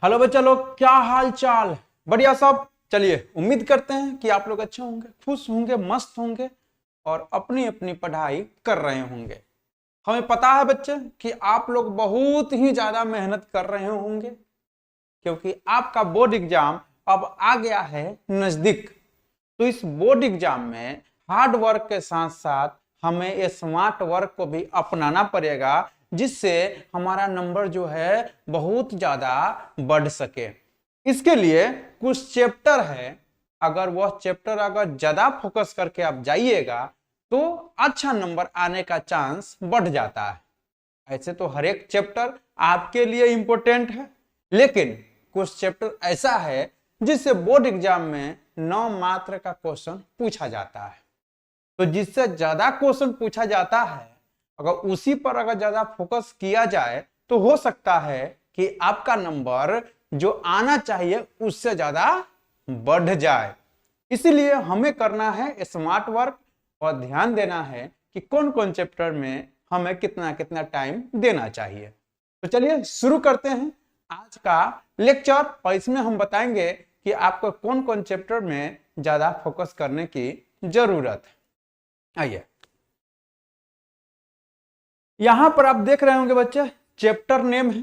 Hello बच्चा लोग, क्या हाल चाल? बढ़िया सब। चलिए, उम्मीद करते हैं कि आप लोग अच्छे होंगे, खुश होंगे, मस्त होंगे और अपनी अपनी पढ़ाई कर रहे होंगे। हमें पता है बच्चे कि आप लोग बहुत ही ज्यादा मेहनत कर रहे होंगे, क्योंकि आपका बोर्ड एग्जाम अब आ गया है नजदीक। तो इस बोर्ड एग्जाम में हार्ड वर्क के साथ साथ हमें स्मार्ट वर्क को भी अपनाना पड़ेगा, जिससे हमारा नंबर जो है बहुत ज्यादा बढ़ सके। इसके लिए कुछ चैप्टर है, अगर वह चैप्टर अगर ज्यादा फोकस करके आप जाइएगा तो अच्छा नंबर आने का चांस बढ़ जाता है। ऐसे तो हर एक चैप्टर आपके लिए इंपॉर्टेंट है, लेकिन कुछ चैप्टर ऐसा है जिससे बोर्ड एग्जाम में 9 मात्र का क्वेश्चन पूछा जाता है। तो जिससे ज्यादा क्वेश्चन पूछा जाता है, अगर उसी पर अगर ज्यादा फोकस किया जाए तो हो सकता है कि आपका नंबर जो आना चाहिए उससे ज्यादा बढ़ जाए। इसीलिए हमें करना है स्मार्ट वर्क और ध्यान देना है कि कौन कौन चैप्टर में हमें कितना कितना टाइम देना चाहिए। तो चलिए शुरू करते हैं आज का लेक्चर, और इसमें हम बताएंगे कि आपको कौन कौन चैप्टर में ज्यादा फोकस करने की जरूरत है। आइए, यहां पर आप देख रहे होंगे बच्चे, चैप्टर नेम है,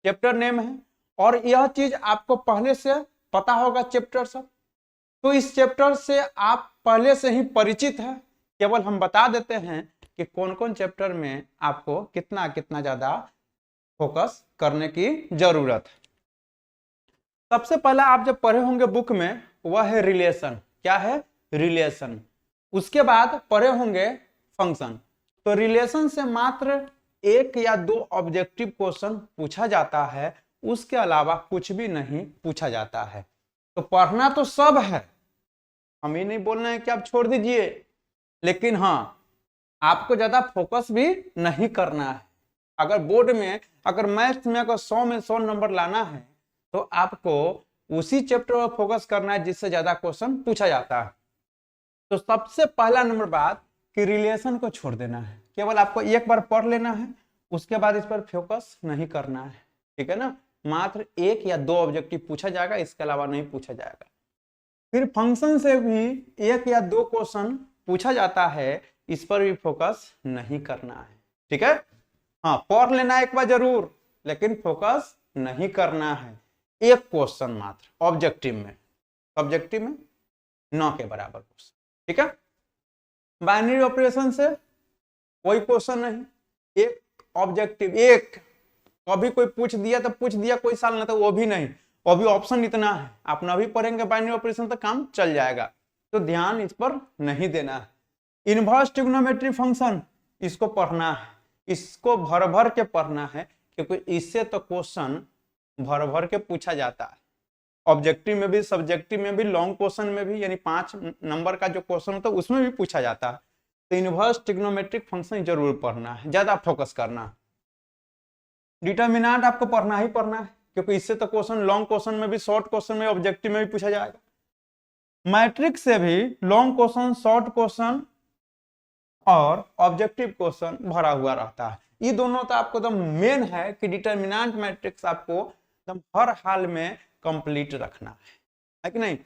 चैप्टर नेम है। और यह चीज आपको पहले से पता होगा चैप्टर सब, तो इस चैप्टर से आप पहले से ही परिचित है। केवल हम बता देते हैं कि कौन कौन चैप्टर में आपको कितना कितना ज्यादा फोकस करने की जरूरत है। सबसे पहला आप जब पढ़े होंगे बुक में, वह है रिलेशन। क्या है? रिलेशन। उसके बाद पढ़े होंगे फंक्शन। तो रिलेशन से मात्र एक या दो ऑब्जेक्टिव क्वेश्चन पूछा जाता है, उसके अलावा कुछ भी नहीं पूछा जाता है। तो पढ़ना तो सब है, हम ये नहीं बोल रहे हैं कि आप छोड़ दीजिए, लेकिन हाँ, आपको ज्यादा फोकस भी नहीं करना है। अगर बोर्ड में, अगर मैथ्स में अगर 100 में 100 नंबर लाना है तो आपको उसी चैप्टर पर फोकस करना है जिससे ज्यादा क्वेश्चन पूछा जाता है। तो सबसे पहला नंबर बात कि रिलेशन को छोड़ देना है। केवल आपको एक बार पढ़ लेना है, उसके बाद इस पर फोकस नहीं करना है, ठीक है ना। मात्र एक या दो ऑब्जेक्टिव पूछा जाएगा, इसके अलावा नहीं पूछा जाएगा। फिर फंक्शन से भी एक या दो क्वेश्चन पूछा जाता है, इस पर भी फोकस नहीं करना है, ठीक है। हाँ, पढ़ लेना एक बार जरूर, लेकिन फोकस नहीं करना है। एक क्वेश्चन मात्र ऑब्जेक्टिव में, सब्जेक्टिव में 9 के बराबर क्वेश्चन, ठीक है। बाइनरी ऑपरेशन से कोई क्वेश्चन नहीं, एक ऑब्जेक्टिव, एक। कभी कोई पूछ दिया तो पूछ दिया, कोई साल ना तो वो भी नहीं, वो भी ऑप्शन इतना है। आप ना भी पढ़ेंगे बाइनरी ऑपरेशन तो काम चल जाएगा, तो ध्यान इस पर नहीं देना है। इनवर्स ट्रिग्नोमेट्री फंक्शन, इसको पढ़ना है, इसको भर भर के पढ़ना है, क्योंकि इससे तो क्वेश्चन भर भर के पूछा जाता है। ऑब्जेक्टिव में भी, सब्जेक्टिव में भी, लॉन्ग क्वेश्चन में भी, यानी 5 नंबर का जो क्वेश्चन होता है उसमें भी पूछा जाता है। तो इनवर्स ट्रिग्नोमेट्रिक फंक्शन जरूर पढ़ना है, ज्यादा फोकस करना है। डिटर्मिनेंट आपको पढ़ना ही पढ़ना है, क्योंकि इससे तो क्वेश्चन लॉन्ग क्वेश्चन में भी, शॉर्ट क्वेश्चन में, ऑब्जेक्टिव में भी पूछा जाएगा। मैट्रिक्स से भी लॉन्ग क्वेश्चन, शॉर्ट क्वेश्चन और ऑब्जेक्टिव क्वेश्चन भरा हुआ रहता है। ये दोनों तो आपको एकदम मेन है कि डिटर्मिनेंट मैट्रिक्स आपको एकदम हर हाल में कंप्लीट रखना है कि नहीं।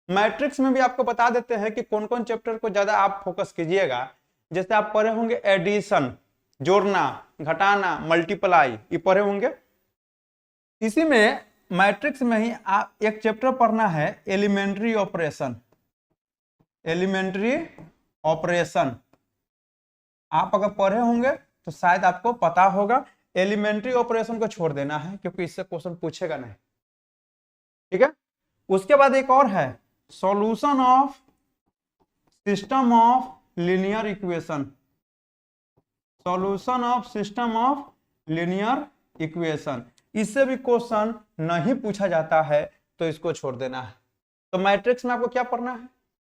मैट्रिक्स में भी आपको बता देते हैं कि कौन कौन चैप्टर को ज्यादा आप फोकस कीजिएगा। जैसे आप पढ़े होंगे एडिशन, जोड़ना, घटाना, मल्टीप्लाई, ये पढ़े होंगे। इसी में मैट्रिक्स में ही आप एक चैप्टर पढ़ना है, एलिमेंट्री ऑपरेशन। एलिमेंट्री ऑपरेशन आप अगर पढ़े होंगे तो शायद आपको पता होगा। एलिमेंट्री ऑपरेशन को छोड़ देना है, क्योंकि इससे क्वेश्चन पूछेगा नहीं, ठीक है। उसके बाद एक और है, solution of system of linear equation. Solution of system of linear equation, इससे भी क्वेश्चन नहीं पूछा जाता है, तो इसको छोड़ देना है। तो मैट्रिक्स में आपको क्या पढ़ना है?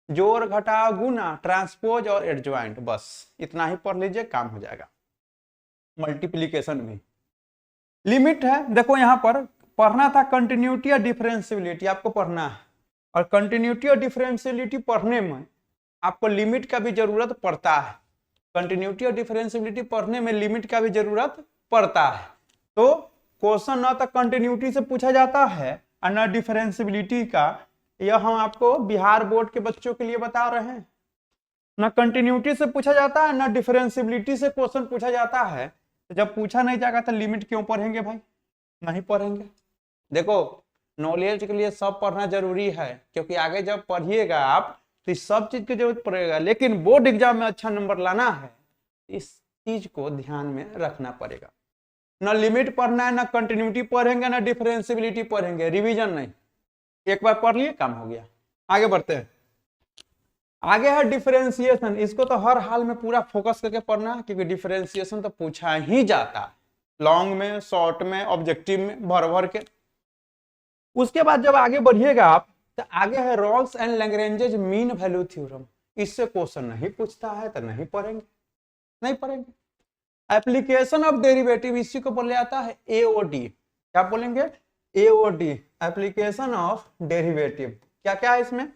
जोड़, घटाव, गुना, ट्रांसपोज और एडजॉइंट, बस इतना ही पढ़ लीजिए, काम हो जाएगा। मल्टीप्लीकेशन भी लिमिट है, देखो यहां पर पढ़ना था कंटिन्यूटी और डिफरेंशियबिलिटी आपको पढ़ना है। और कंटिन्यूटी और डिफरेंशियबिलिटी पढ़ने में आपको लिमिट का भी जरूरत पड़ता है। कंटिन्यूटी और डिफरेंशियबिलिटी पढ़ने में लिमिट का भी जरूरत पड़ता है। तो क्वेश्चन न तो कंटिन्यूटी से पूछा जाता है और न डिफरेंशियबिलिटी का। यह हम आपको बिहार बोर्ड के बच्चों के लिए बता रहे हैं। न कंटिन्यूटी से पूछा जाता है न डिफरेंशियबिलिटी से क्वेश्चन पूछा जाता है। तो जब पूछा नहीं जाएगा तो लिमिट क्यों पढ़ेंगे भाई? नहीं पढ़ेंगे। देखो, नॉलेज के लिए सब पढ़ना जरूरी है, क्योंकि आगे जब पढ़िएगा आप तो इस सब चीज की जरूरत पड़ेगा। लेकिन बोर्ड एग्जाम में अच्छा नंबर लाना है, इस चीज को ध्यान में रखना पड़ेगा। ना लिमिट पढ़ना है, ना कंटिन्यूटी पढ़ेंगे, ना डिफरेंशियबिलिटी पढ़ेंगे, रिवीजन नहीं। एक बार पढ़ लिए काम हो गया। आगे बढ़ते हैं। आगे है डिफरेंशिएशन। इसको तो हर हाल में पूरा फोकस करके पढ़ना है, क्योंकि डिफरेंशिएशन तो पूछा ही जाता है, लॉन्ग में, शॉर्ट में, ऑब्जेक्टिव में, भर भर के। उसके बाद जब आगे बढ़िएगा आप तो आगे है Rolle's and Lagrange's mean value theorem. इससे क्वेश्चन नहीं पूछता है तो नहीं पढ़ेंगे, नहीं पढ़ेंगे। एप्लीकेशन ऑफ डेरिवेटिव, इसी को बोले जाता है एओडी। क्या बोलेंगे? AOD, application of derivative. क्या क्या है इसमें?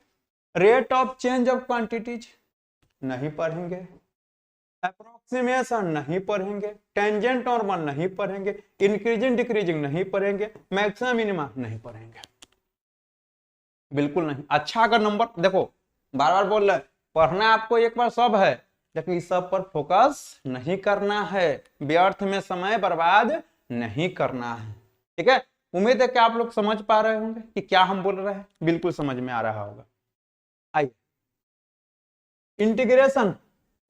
Rate of change of quantities नहीं पढ़ेंगे, अप्रोक्सीमेशन नहीं पढ़ेंगे, टेंजेंट नॉर्मल नहीं पढ़ेंगे, इंक्रीजिंग डिक्रीजिंग नहीं पढ़ेंगे, मैक्सिमम मिनिमा नहीं पढ़ेंगे, बिल्कुल नहीं। अच्छा अगर नंबर, देखो बार बार बोल रहे पढ़ना आपको एक बार सब है, लेकिन इस सब पर फोकस नहीं करना है, व्यर्थ में समय बर्बाद नहीं करना है। ठीक है, उम्मीद है कि आप लोग समझ पा रहे होंगे कि क्या हम बोल रहे हैं, बिल्कुल समझ में आ रहा होगा। आइए, इंटीग्रेशन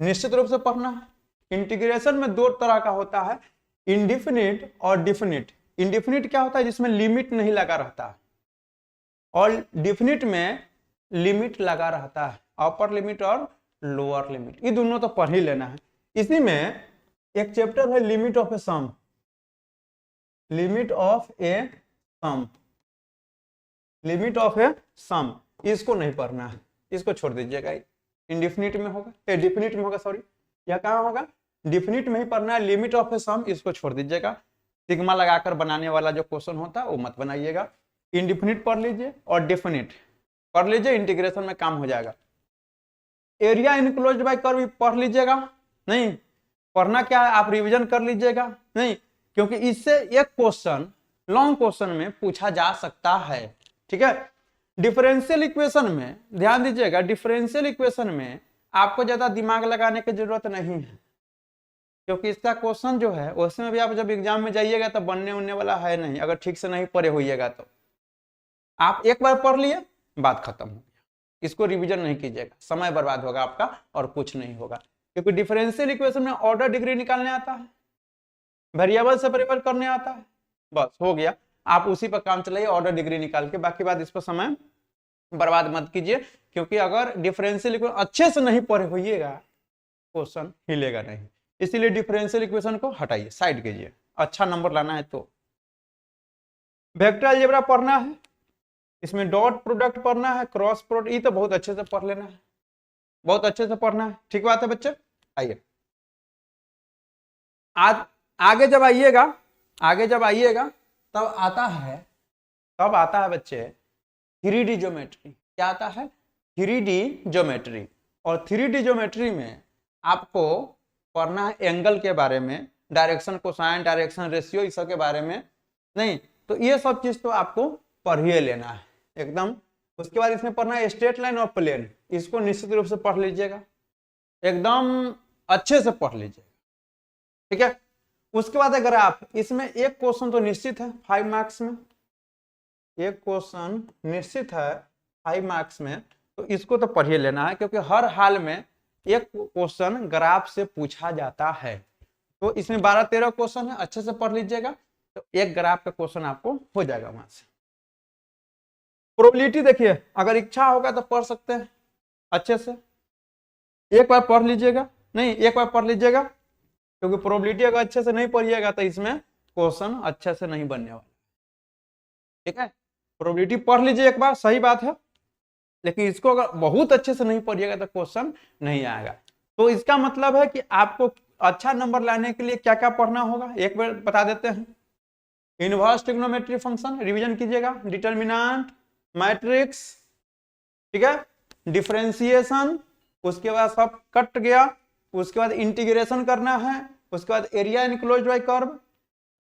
निश्चित रूप से पढ़ना है। इंटीग्रेशन में दो तरह का होता है, इंडिफिनिट और डिफिनिट। इंडिफिनिट क्या होता है? जिसमें लिमिट नहीं लगा रहता है, और डिफिनिट में लिमिट लगा रहता है, अपर लिमिट और लोअर लिमिट। ये दोनों तो पढ़ ही लेना है। इसी में एक चैप्टर है limit of a sum. Limit of a sum, limit of a sum, इसको नहीं पढ़ना है, इसको छोड़ दीजिएगा। इंडिफिनिट में होगा, डिफिनिट में होगा, सॉरी, या कहाँ होगा? डिफिनिट में ही पढ़ना है। लिमिट ऑफ ए सम इसको छोड़ दीजिएगा। सिग्मा लगाकर बनाने वाला जो क्वेश्चन होता है वो मत बनाइएगा। इंडिफिनिट पढ़ लीजिए और डिफिनिट पढ़ लीजिए, इंटीग्रेशन में काम हो जाएगा। एरिया इनक्लोज्ड बाय कर्व पढ़ लीजिएगा। नहीं पढ़ना क्या है, आप रिवीजन कर लीजिएगा। नहीं, क्योंकि इससे एक क्वेश्चन लॉन्ग क्वेश्चन में पूछा जा सकता है। ठीक है, डिफरेंशियल इक्वेशन में ध्यान दीजिएगा, डिफरेंशियल इक्वेशन में आपको ज्यादा दिमाग लगाने की जरूरत नहीं है, क्योंकि इसका क्वेश्चन जो है उसमें भी आप जब एग्जाम में जाइएगा तो बनने उनने वाला है नहीं, अगर ठीक से नहीं पढ़े होइएगा तो। आप एक बार पढ़ लिए, बात खत्म हो गया, इसको रिवीजन नहीं कीजिएगा, समय बर्बाद होगा आपका और कुछ नहीं होगा। क्योंकि डिफरेंशियल इक्वेशन में ऑर्डर डिग्री निकालने आता है, वेरिएबल सेपरेबल करने आता है, बस हो गया। आप उसी पर काम चलाइए, ऑर्डर डिग्री निकाल के, बाकी बात इस पर समय बर्बाद मत कीजिए। क्योंकि अगर डिफरेंशियल इक्वेशन अच्छे से नहीं पढ़े होइएगा, क्वेश्चन हिलेगा नहीं। इसीलिए डिफरेंशियल इक्वेशन को हटाइए, साइड कीजिए, अच्छा नंबर लाना है तो। वेक्टर अलजेब्रा पढ़ना है, इसमें डॉट प्रोडक्ट पढ़ना है, क्रॉस प्रोडक्ट, ये तो बहुत अच्छे से पढ़ लेना है, बहुत अच्छे से पढ़ना है। ठीक बात है बच्चे। आइए आगे जब आइएगा, आगे जब आइएगा तब आता है बच्चे 3D ज्योमेट्री। क्या आता है? 3D geometry. और 3D ज्योमेट्री में आपको पढ़ना है एंगल के बारे में, डायरेक्शन कोसाइन, डायरेक्शन रेशियो, इस सब के बारे में। नहीं तो ये सब चीज तो आपको पढ़ ही लेना है एकदम। उसके बाद इसमें पढ़ना है स्ट्रेट लाइन और प्लेन, इसको निश्चित रूप से पढ़ लीजिएगा, एकदम अच्छे से पढ़ लीजिएगा। ठीक है, उसके बाद अगर आप इसमें एक क्वेश्चन तो निश्चित है 5 मार्क्स में, एक क्वेश्चन निश्चित है 5 मार्क्स में, तो इसको तो पढ़िए लेना है, क्योंकि हर हाल में एक क्वेश्चन ग्राफ से पूछा जाता है। तो इसमें 12-13 क्वेश्चन है, अच्छे से पढ़ लीजिएगा, तो एक ग्राफ का क्वेश्चन आपको हो जाएगा वहां से। प्रोबेबिलिटी देखिए, अगर इच्छा होगा तो पढ़ सकते हैं अच्छे से, एक बार पढ़ लीजिएगा। नहीं एक बार पढ़ लीजिएगा, क्योंकि प्रोबेबिलिटी अगर अच्छे से नहीं पढ़िएगा तो इसमें क्वेश्चन अच्छे से नहीं बनने वाला। ठीक है, प्रोबेबिलिटी पढ़ लीजिए एक बार, सही बात है, लेकिन इसको अगर बहुत अच्छे से नहीं पढ़िएगा तो क्वेश्चन नहीं आएगा। तो इसका मतलब है कि आपको अच्छा नंबर लाने के लिए क्या क्या पढ़ना होगा, एक बार बता देते हैं। इनवर्स ट्रिग्नोमेट्री फंक्शन रिवीजन कीजिएगा, डिटर्मिनेंट, मैट्रिक्स, ठीक है, डिफरेंशिएशन, उसके बाद सब कट गया, उसके बाद इंटीग्रेशन करना है, उसके बाद एरिया इनक्लोज्ड बाय कर्व,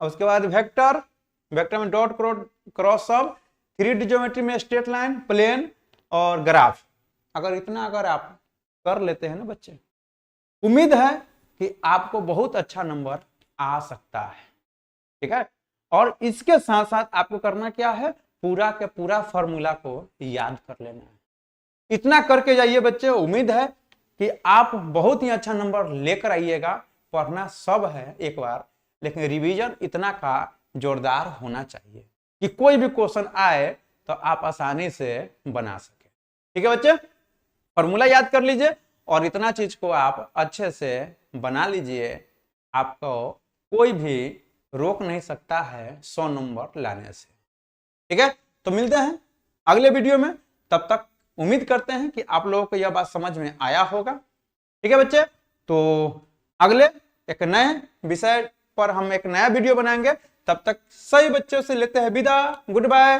उसके बाद वेक्टर, वेक्टर में डॉट क्रॉस सब, 3D ज्योमेट्री में स्ट्रेट लाइन, प्लेन और ग्राफ। अगर इतना अगर आप कर लेते हैं ना बच्चे, उम्मीद है कि आपको बहुत अच्छा नंबर आ सकता है। ठीक है, और इसके साथ साथ आपको करना क्या है, पूरा के पूरा फॉर्मूला को याद कर लेना है। इतना करके जाइए बच्चे, उम्मीद है कि आप बहुत ही अच्छा नंबर लेकर आइएगा। पढ़ना सब है एक बार, लेकिन रिवीजन इतना का जोरदार होना चाहिए कि कोई भी क्वेश्चन आए तो आप आसानी से बना सके। ठीक है बच्चे, फॉर्मूला याद कर लीजिए और इतना चीज को आप अच्छे से बना लीजिए, आपको कोई भी रोक नहीं सकता है 100 नंबर लाने से। ठीक है, तो मिलते हैं अगले वीडियो में, तब तक उम्मीद करते हैं कि आप लोगों को यह बात समझ में आया होगा। ठीक है बच्चे, तो अगले एक नए विषय पर हम एक नया वीडियो बनाएंगे। तब तक सभी बच्चों से लेते हैं विदा, गुड बाय।